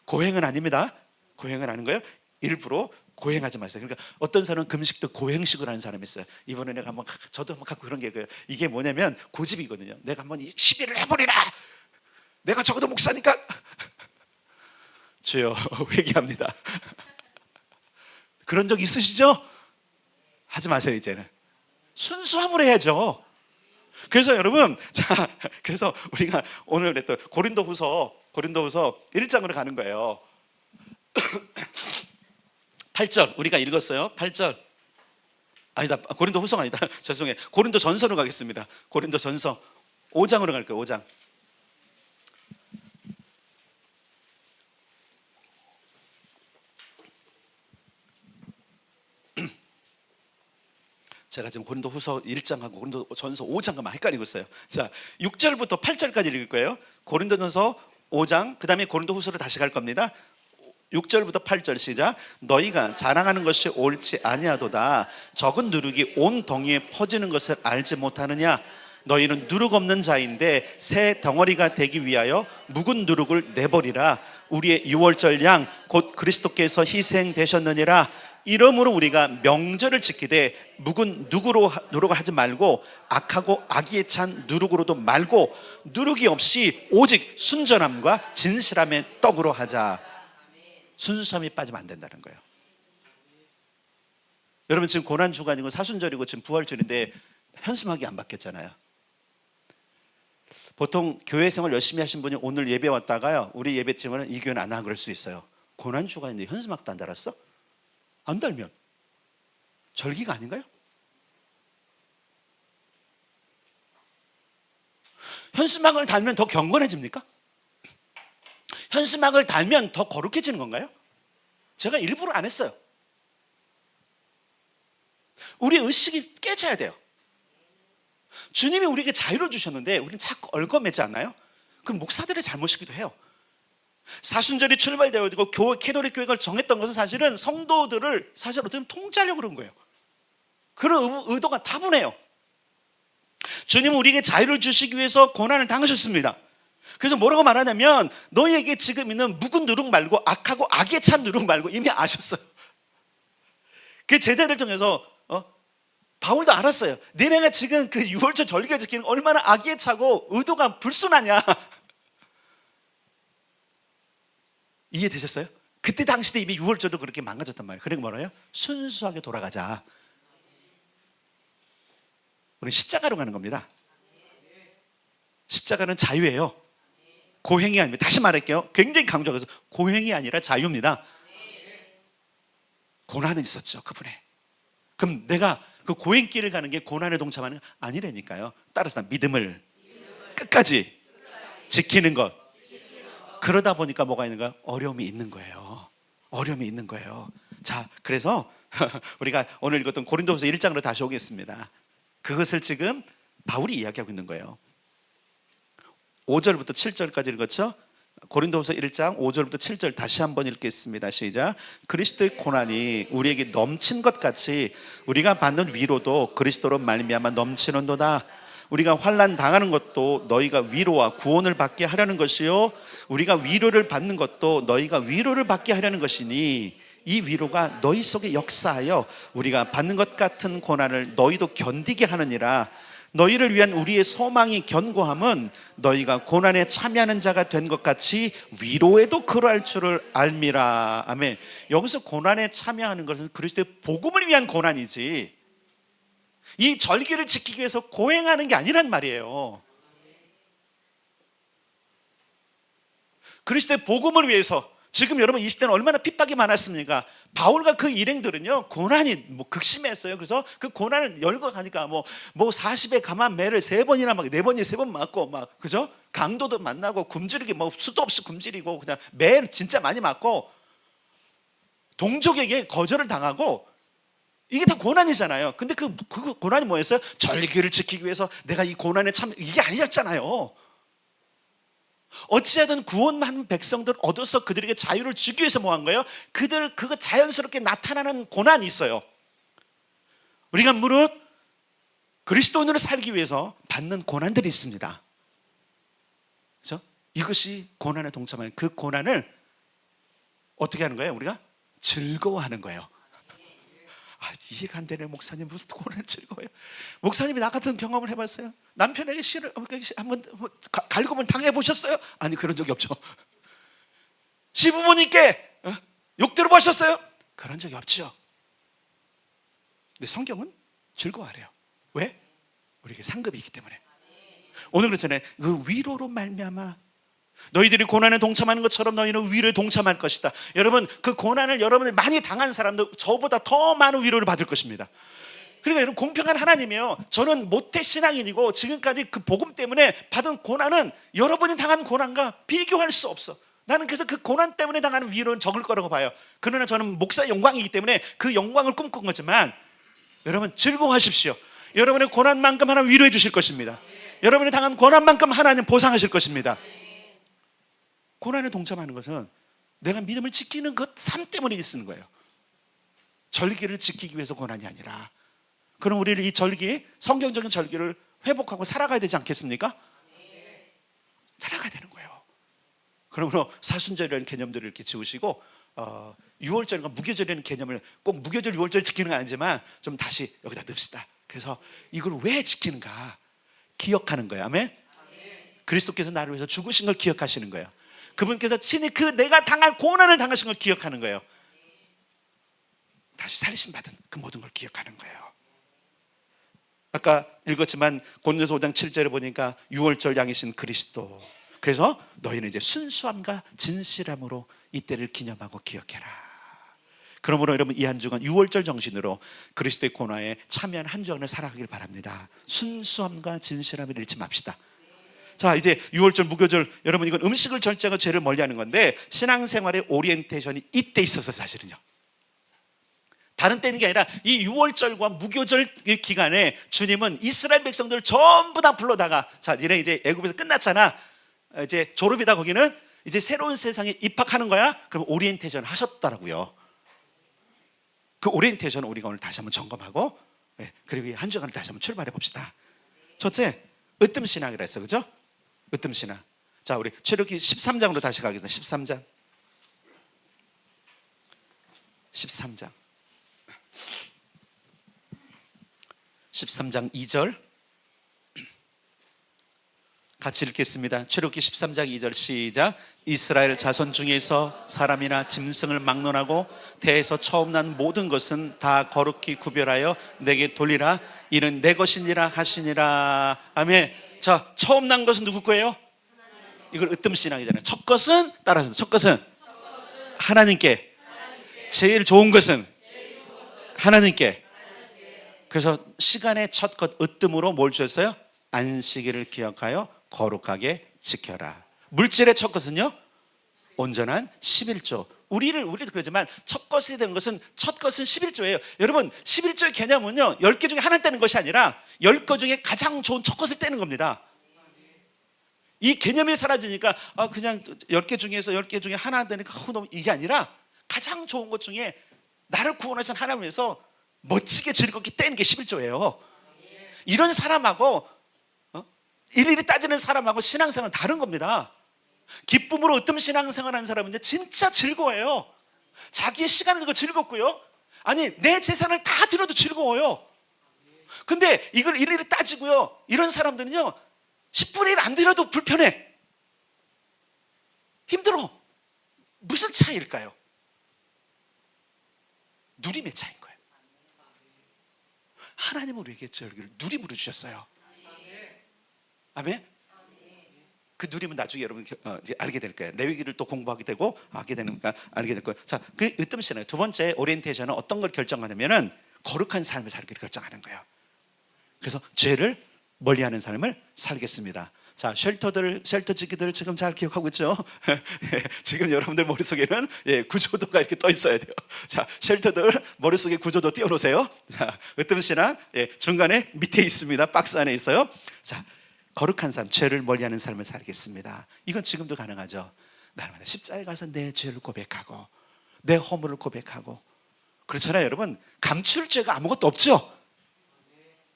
고행은 아닙니다. 고행은 아닌 거예요. 일부러 고행하지 마세요. 그러니까 어떤 사람은 금식도 고행식을 하는 사람이 있어요. 이번에 내가 저도 한번 갖고 그런 게 이게 뭐냐면 고집이거든요. 내가 한번 10일을 해버리라. 내가 적어도 목사니까 주여 회개합니다. 그런 적 있으시죠? 하지 마세요. 이제는 순수함으로 해야죠. 그래서 여러분, 자, 그래서 우리가 오늘 했던 고린도후서 1장으로 가는 거예요. 8절 우리가 읽었어요. 8절 아니다, 고린도후서가 아니다. 죄송해요. 고린도전서로 가겠습니다. 고린도전서 5장으로 갈게요. 5장. 제가 지금 고린도후서 1장하고 고린도전서 5장과 헷갈리고 있어요. 자, 6절부터 8절까지 읽을 거예요. 고린도전서 5장, 그 다음에 고린도후서로 다시 갈 겁니다. 6절부터 8절 시작. 너희가 자랑하는 것이 옳지 아니하도다. 적은 누룩이 온 덩이에 퍼지는 것을 알지 못하느냐? 너희는 누룩 없는 자인데 새 덩어리가 되기 위하여 묵은 누룩을 내버리라. 우리의 유월절 양 곧 그리스도께서 희생되셨느니라. 이러므로 우리가 명절을 지키되 묵은 누룩을 하지 말고 악하고 악의에 찬 누룩으로도 말고 누룩이 없이 오직 순전함과 진실함의 떡으로 하자. 순수함이 빠지면 안 된다는 거예요. 여러분, 지금 고난주간이고 사순절이고 지금 부활절인데 현수막이 안 바뀌었잖아요. 보통 교회 생활 열심히 하신 분이 오늘 예배 왔다가요, 우리 예배팀은 이 교회는 안 와 그럴 수 있어요. 고난주간인데 현수막도 안 달았어? 안 달면 절기가 아닌가요? 현수막을 달면 더 경건해집니까? 현수막을 달면 더 거룩해지는 건가요? 제가 일부러 안 했어요. 우리의 의식이 깨져야 돼요. 주님이 우리에게 자유를 주셨는데 우리는 자꾸 얽어매지 않나요? 그럼 목사들의 잘못이기도 해요. 사순절이 출발되어지고 캐톨릭 교회가 정했던 것은 사실은 성도들을 사실 어떻게 보면 통제하려고 그런 거예요. 그런 의도가 다분해요. 주님은 우리에게 자유를 주시기 위해서 고난을 당하셨습니다. 그래서 뭐라고 말하냐면 너희에게 지금 있는 묵은 누룩 말고 악하고 악에 찬 누룩 말고 이미 아셨어요. 그 제자들 중에서 바울도 알았어요. 너네가 지금 그 유월절 절기가 지키는 얼마나 악에 차고 의도가 불순하냐. 이해되셨어요? 그때 당시 때 이미 유월절도 그렇게 망가졌단 말이에요. 그러니까 뭐라요? 순수하게 돌아가자. 우리 십자가로 가는 겁니다. 십자가는 자유예요. 고행이 아닙니다. 다시 말할게요. 굉장히 강조해서 고행이 아니라 자유입니다. 고난은 있었죠, 그분에. 그럼 내가 그 고행길을 가는 게 고난에 동참하는 게 아니라니까요. 따라서 믿음을 끝까지 지키는 것, 그러다 보니까 뭐가 있는가? 어려움이 있는 거예요. 어려움이 있는 거예요. 자, 그래서 우리가 오늘 읽었던 고린도후서 1장으로 다시 오겠습니다. 그것을 지금 바울이 이야기하고 있는 거예요. 5절부터 7절까지 읽었죠? 고린도후서 1장 5절부터 7절 다시 한번 읽겠습니다. 시작. 그리스도의 고난이 우리에게 넘친 것 같이 우리가 받는 위로도 그리스도로 말미암아 넘치는도다. 우리가 환난 당하는 것도 너희가 위로와 구원을 받게 하려는 것이요 우리가 위로를 받는 것도 너희가 위로를 받게 하려는 것이니 이 위로가 너희 속에 역사하여 우리가 받는 것 같은 고난을 너희도 견디게 하느니라. 너희를 위한 우리의 소망이 견고함은 너희가 고난에 참여하는 자가 된 것 같이 위로에도 그러할 줄을 알미라. 아멘. 여기서 고난에 참여하는 것은 그리스도의 복음을 위한 고난이지 이 절기를 지키기 위해서 고행하는 게 아니란 말이에요. 그리스도의 복음을 위해서 지금 여러분 이 시대는 얼마나 핍박이 많았습니까? 바울과 그 일행들은요 고난이 극심했어요. 그래서 그 고난을 열고 가니까 뭐 40에 감한 매를 3번이나 막 4번이 3번 맞고 막 그죠? 강도도 만나고 굶주리기 뭐 수도 없이 굶주리고 그냥 매 진짜 많이 맞고 동족에게 거절을 당하고 이게 다 고난이잖아요. 근데 그 고난이 뭐였어요? 절기를 지키기 위해서 내가 이 고난에 참 이게 아니었잖아요. 어찌하든 구원한 백성들 얻어서 그들에게 자유를 주기 위해서 뭐 한 거예요? 그거 자연스럽게 나타나는 고난이 있어요. 우리가 무릇 그리스도인으로 살기 위해서 받는 고난들이 있습니다. 그렇죠? 이것이 고난에 동참하는 그 고난을 어떻게 하는 거예요? 우리가 즐거워하는 거예요. 이해가 안 되네. 목사님 무슨 고난을 즐거워요? 목사님이 나 같은 경험을 해봤어요? 남편에게 한번 갈굼을 당해보셨어요? 아니 그런 적이 없죠. 시부모님께 욕 들어보셨어요? 그런 적이 없죠. 근데 성경은 즐거워하래요. 왜? 우리에게 상급이 있기 때문에. 오늘 그렇잖아요. 그 위로로 말미암아 너희들이 고난에 동참하는 것처럼 너희는 위로에 동참할 것이다. 여러분 그 고난을 여러분이 많이 당한 사람도 저보다 더 많은 위로를 받을 것입니다. 그러니까 여러분 공평한 하나님이에요. 저는 모태신앙인이고 지금까지 그 복음 때문에 받은 고난은 여러분이 당한 고난과 비교할 수 없어. 나는 그래서 그 고난 때문에 당하는 위로는 적을 거라고 봐요. 그러나 저는 목사의 영광이기 때문에 그 영광을 꿈꾼 거지만 여러분 즐거워하십시오. 여러분의 고난만큼 하나님 위로해 주실 것입니다. 여러분이 당한 고난만큼 하나님 보상하실 것입니다. 고난에 동참하는 것은 내가 믿음을 지키는 그 삶 때문에 있는 거예요. 절기를 지키기 위해서 고난이 아니라. 그럼 우리는 이 절기, 성경적인 절기를 회복하고 살아가야 되지 않겠습니까? 살아가야 되는 거예요. 그러므로 사순절이라는 개념들을 이렇게 지우시고 6월절과 무교절이라는 개념을 꼭 무교절, 6월절 지키는 건 아니지만 좀 다시 여기다 넣읍시다. 그래서 이걸 왜 지키는가? 기억하는 거예요. 아멘? 그리스도께서 나를 위해서 죽으신 걸 기억하시는 거예요. 그분께서 친히 그 내가 당할 고난을 당하신 걸 기억하는 거예요. 다시 살리심 받은 그 모든 걸 기억하는 거예요. 아까 읽었지만 고린도서 5장 7절에 보니까 6월절 양이신 그리스도. 그래서 너희는 이제 순수함과 진실함으로 이때를 기념하고 기억해라. 그러므로 여러분 이 한 주간 6월절 정신으로 그리스도의 고난에 참여한 한 주간을 살아가길 바랍니다. 순수함과 진실함을 잃지 맙시다. 자, 이제 6월절 무교절, 여러분 이건 음식을 절제하고 죄를 멀리하는 건데 신앙생활의 오리엔테이션이 이때 있어서 사실은요. 다른 때는 게 아니라 이 6월절과 무교절 기간에 주님은 이스라엘 백성들 전부 다 불러다가 자, 니네 이제 애굽에서 끝났잖아. 이제 졸업이다. 거기는 이제 새로운 세상에 입학하는 거야. 그럼 오리엔테이션 하셨더라고요. 그 오리엔테이션을 우리가 오늘 다시 한번 점검하고 그리고 이 한 주간을 다시 한번 출발해 봅시다. 첫째, 으뜸신앙이라 했어. 그죠? 으뜸신앙. 자, 우리 출애굽기 13장으로 다시 가겠습니다. 13장 13장 2절 같이 읽겠습니다. 출애굽기 13장 2절 시작. 이스라엘 자손 중에서 사람이나 짐승을 막론하고 태에서 처음 난 모든 것은 다 거룩히 구별하여 내게 돌리라. 이는 내 것이니라 하시니라. 아멘. 자, 처음 난 것은 누구 거예요? 이걸 으뜸신앙이잖아요. 첫 것은 따라서 첫 것은 하나님께. 제일 좋은 것은 하나님께. 그래서 시간의 첫 것 으뜸으로 뭘 주셨어요? 안식일을 기억하여 거룩하게 지켜라. 물질의 첫 것은요? 온전한 11조. 우리도 그러지만 첫 것이 된 것은 첫 것은 11조예요. 여러분 11조의 개념은요 10개 중에 하나 떼는 것이 아니라 10개 중에 가장 좋은 첫 것을 떼는 겁니다. 이 개념이 사라지니까 그냥 10개 중에서 10개 중에 하나 되니까 너무 이게 아니라 가장 좋은 것 중에 나를 구원하신 하나님을 위해서 멋지게 즐겁게 떼는 게 11조예요. 이런 사람하고 일일이 따지는 사람하고 신앙생활은 다른 겁니다. 기쁨으로 으뜸 신앙생활하는 사람은 진짜 즐거워요. 자기의 시간을 들고 즐겁고요. 아니 내 재산을 다 들여도 즐거워요. 근데 이걸 일일이 따지고요. 이런 사람들은요 10분의 1 안 들여도 불편해. 힘들어. 무슨 차이일까요? 누림의 차이인 거예요. 하나님은 우리에게 저를 누림으로 주셨어요. 아멘. 그 누림은 나중에 여러분 이제 알게 될 거예요. 레위기를 또 공부하게 되고 하게 되니까 알게 될 거예요. 자, 그 으뜸시는 두 번째 오리엔테이션은 어떤 걸 결정하냐면은 거룩한 삶을 살기를 결정하는 거예요. 그래서 죄를 멀리하는 삶을 살겠습니다. 자, 쉘터지기들 지금 잘 기억하고 있죠? 지금 여러분들 머릿속에는 구조도가 이렇게 떠 있어야 돼요. 자, 쉘터들 머릿속에 구조도 띄워놓으세요. 자, 으뜸신앙 중간에 밑에 있습니다. 박스 안에 있어요. 자, 거룩한 삶, 죄를 멀리하는 삶을 살겠습니다. 이건 지금도 가능하죠. 날마다 십자가에 가서 내 죄를 고백하고 내 허물을 고백하고 그렇잖아요. 여러분 감출 죄가 아무것도 없죠.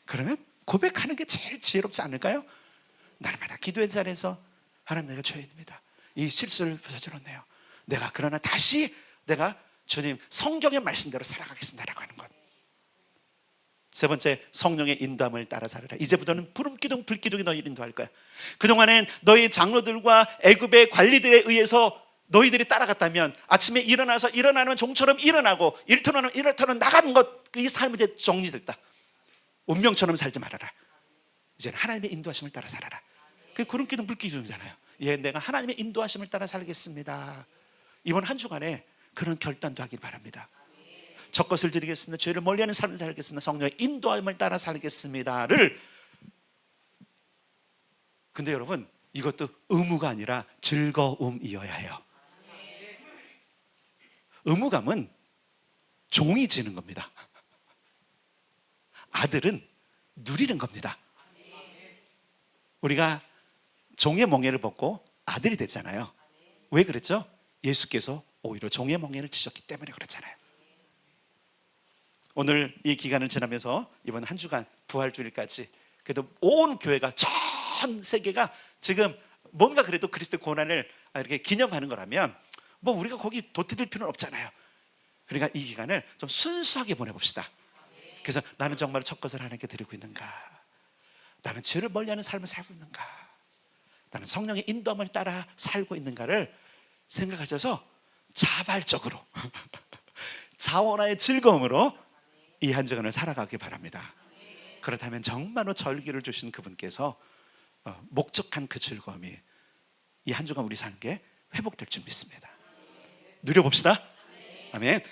그러면 고백하는 게 제일 지혜롭지 않을까요? 날마다 기도의 자리에서 하나님 내가 죄인입니다. 이 실수를 저질렀네요. 그러나 다시 내가 주님 성경의 말씀대로 살아가겠습니다라고 하는 것. 세 번째, 성령의 인도함을 따라 살아라. 이제부터는 구름기둥 불기둥이 너희를 인도할 거야. 그동안엔 너희 장로들과 애굽의 관리들에 의해서 너희들이 따라갔다면 아침에 일어나면 종처럼 일어나고 일터는 나가는 것, 이 삶이 이제 정리됐다. 운명처럼 살지 말아라. 이제는 하나님의 인도하심을 따라 살아라. 그게 구름기둥 불기둥이잖아요. 내가 하나님의 인도하심을 따라 살겠습니다. 이번 한 주간에 그런 결단도 하길 바랍니다. 첫 것을 드리겠습니다. 죄를 멀리하는 삶을 살겠습니다. 성령의 인도함을 따라 살겠습니다를. 근데 여러분 이것도 의무가 아니라 즐거움이어야 해요. 의무감은 종이 지는 겁니다. 아들은 누리는 겁니다. 우리가 종의 멍에를 벗고 아들이 됐잖아요. 왜 그랬죠? 예수께서 오히려 종의 멍에를 지셨기 때문에 그렇잖아요. 오늘 이 기간을 지나면서 이번 한 주간 부활주일까지 그래도 온 교회가 전 세계가 지금 뭔가 그래도 그리스도의 고난을 이렇게 기념하는 거라면 뭐 우리가 거기 도태될 필요는 없잖아요. 그러니까 이 기간을 좀 순수하게 보내봅시다. 그래서 나는 정말 첫 것을 하나님께 드리고 있는가? 나는 죄를 멀리하는 삶을 살고 있는가? 나는 성령의 인도함을 따라 살고 있는가를 생각하셔서 자발적으로 자원화의 즐거움으로 이 한 주간을 살아가길 바랍니다. 그렇다면 정말로 절기를 주신 그분께서 목적한 그 즐거움이 이 한 주간 우리 사는 게 회복될 줄 믿습니다. 누려봅시다. 아멘.